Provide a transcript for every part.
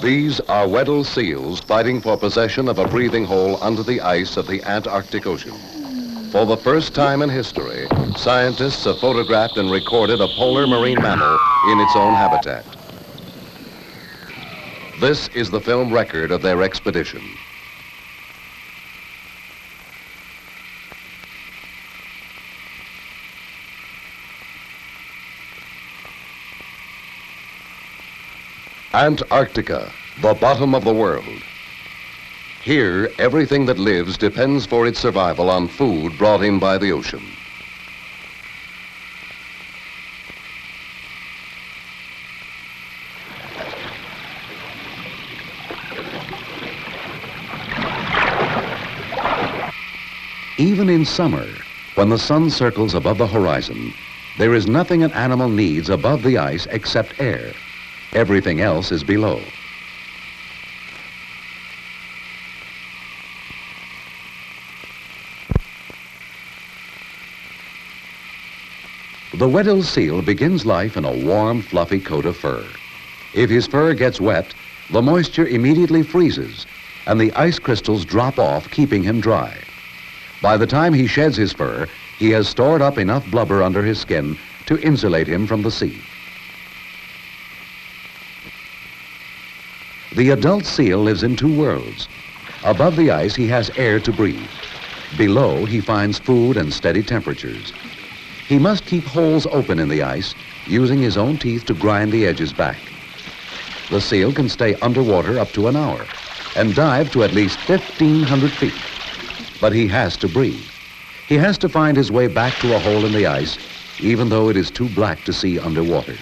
These are Weddell seals fighting for possession of a breathing hole under the ice of the Antarctic Ocean. For the first time in history, scientists have photographed and recorded a polar marine mammal in its own habitat. This is the film record of their expedition. Antarctica, the bottom of the world. Here, everything that lives depends for its survival on food brought in by the ocean. Even in summer, when the sun circles above the horizon, there is nothing an animal needs above the ice except air. Everything else is below. The Weddell seal begins life in a warm, fluffy coat of fur. If his fur gets wet, the moisture immediately freezes and the ice crystals drop off, keeping him dry. By the time he sheds his fur, he has stored up enough blubber under his skin to insulate him from the sea. The adult seal lives in two worlds. Above the ice, he has air to breathe. Below, he finds food and steady temperatures. He must keep holes open in the ice, using his own teeth to grind the edges back. The seal can stay underwater up to an hour and dive to at least 1,500 feet. But he has to breathe. He has to find his way back to a hole in the ice, even though it is too black to see underwater.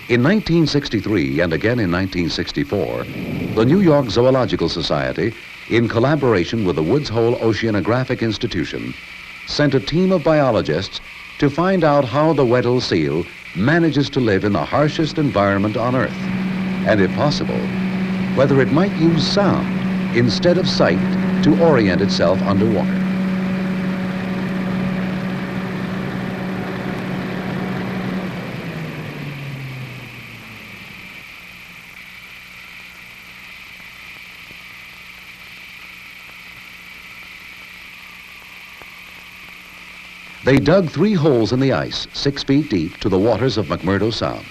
In 1963 and again in 1964, the New York Zoological Society, in collaboration with the Woods Hole Oceanographic Institution, sent a team of biologists to find out how the Weddell seal manages to live in the harshest environment on Earth, and if possible, whether it might use sound instead of sight to orient itself underwater. They dug 3 holes in the ice, 6 feet deep, to the waters of McMurdo Sound.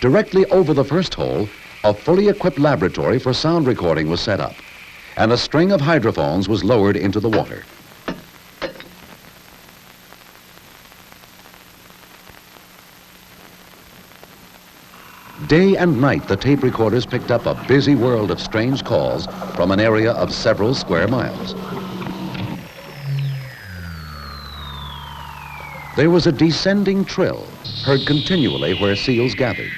Directly over the first hole, a fully equipped laboratory for sound recording was set up, and a string of hydrophones was lowered into the water. Day and night, the tape recorders picked up a busy world of strange calls from an area of several square miles. There was a descending trill, heard continually where seals gathered.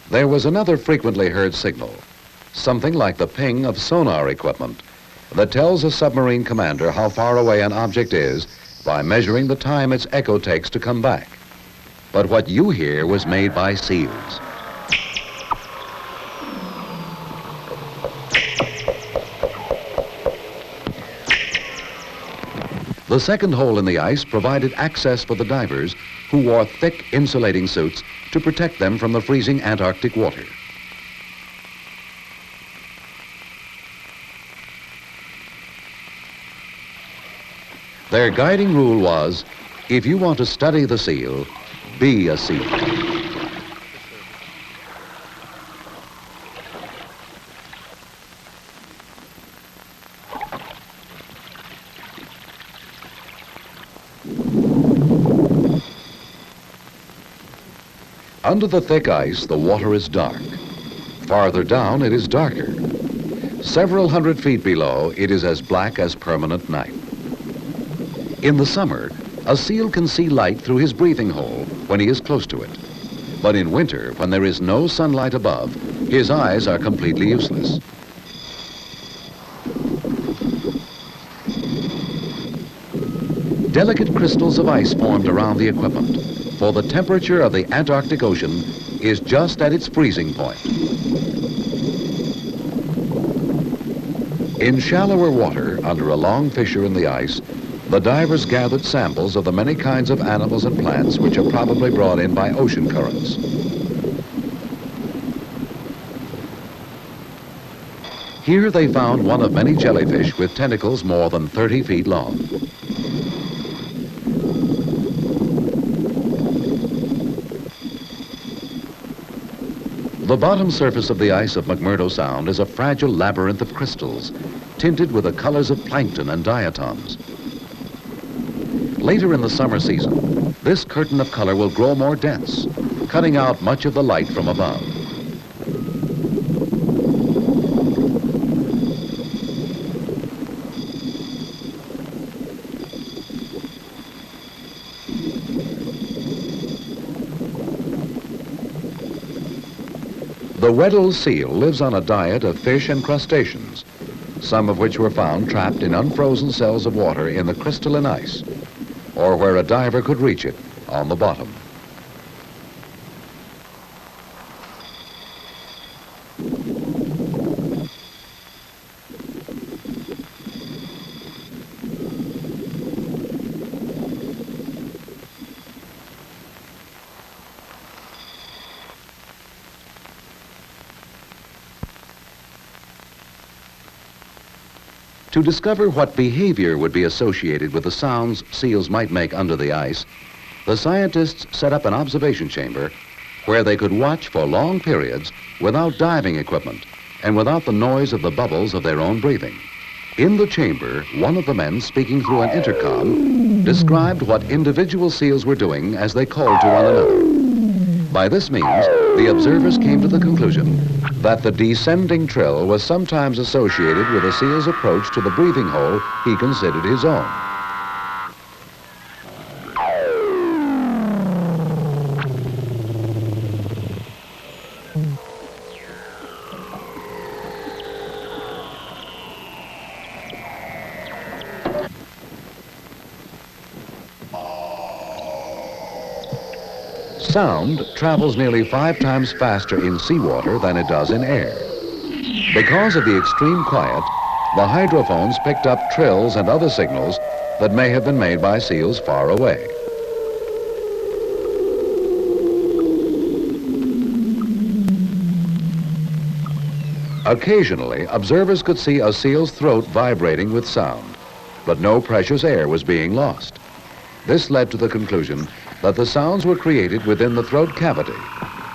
There was another frequently heard signal, something like the ping of sonar equipment that tells a submarine commander how far away an object is by measuring the time its echo takes to come back. But what you hear was made by seals. The second hole in the ice provided access for the divers who wore thick insulating suits to protect them from the freezing Antarctic water. Their guiding rule was, if you want to study the seal, be a seal. Under the thick ice, the water is dark. Farther down, it is darker. Several hundred feet below, it is as black as permanent night. In the summer, a seal can see light through his breathing hole when he is close to it. But in winter, when there is no sunlight above, his eyes are completely useless. Delicate crystals of ice formed around the equipment, for the temperature of the Antarctic Ocean is just at its freezing point. In shallower water, under a long fissure in the ice, the divers gathered samples of the many kinds of animals and plants which are probably brought in by ocean currents. Here they found one of many jellyfish with tentacles more than 30 feet long. The bottom surface of the ice of McMurdo Sound is a fragile labyrinth of crystals, tinted with the colors of plankton and diatoms. Later in the summer season, this curtain of color will grow more dense, cutting out much of the light from above. The Weddell seal lives on a diet of fish and crustaceans, some of which were found trapped in unfrozen cells of water in the crystalline ice, or where a diver could reach it on the bottom. To discover what behavior would be associated with the sounds seals might make under the ice, the scientists set up an observation chamber where they could watch for long periods without diving equipment and without the noise of the bubbles of their own breathing. In the chamber, one of the men speaking through an intercom described what individual seals were doing as they called to one another. By this means, the observers came to the conclusion that the descending trill was sometimes associated with a seal's approach to the breathing hole he considered his own. Sound travels nearly 5 times faster in seawater than it does in air. Because of the extreme quiet, the hydrophones picked up trills and other signals that may have been made by seals far away. Occasionally, observers could see a seal's throat vibrating with sound, but no precious air was being lost. This led to the conclusion that the sounds were created within the throat cavity,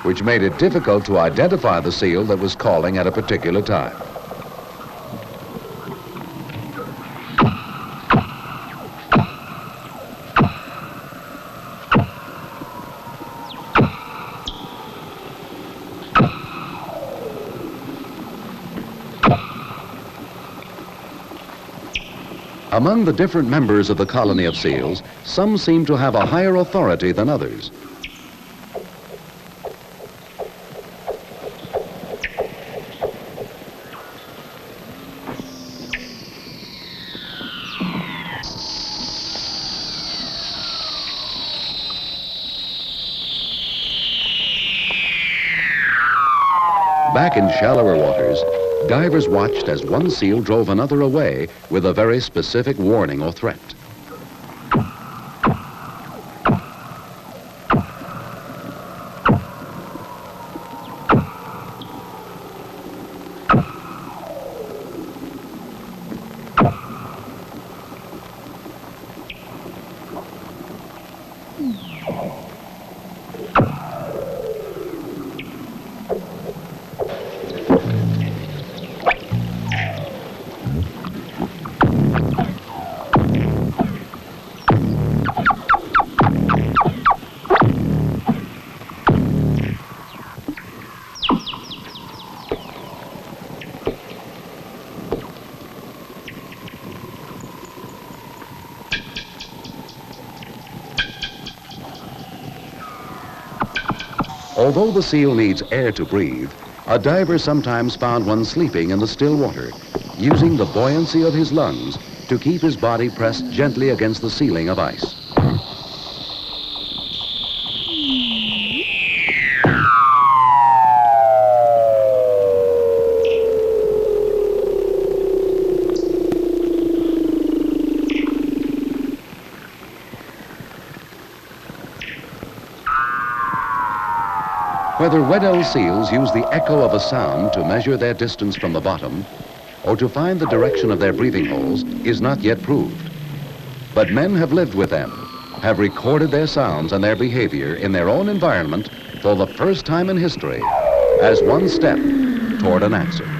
which made it difficult to identify the seal that was calling at a particular time. Among the different members of the colony of seals, some seem to have a higher authority than others. Back in shallower waters, divers watched as one seal drove another away with a very specific warning or threat. Although the seal needs air to breathe, a diver sometimes found one sleeping in the still water, using the buoyancy of his lungs to keep his body pressed gently against the ceiling of ice. Whether Weddell seals use the echo of a sound to measure their distance from the bottom or to find the direction of their breathing holes is not yet proved. But men have lived with them, have recorded their sounds and their behavior in their own environment for the first time in history as one step toward an answer.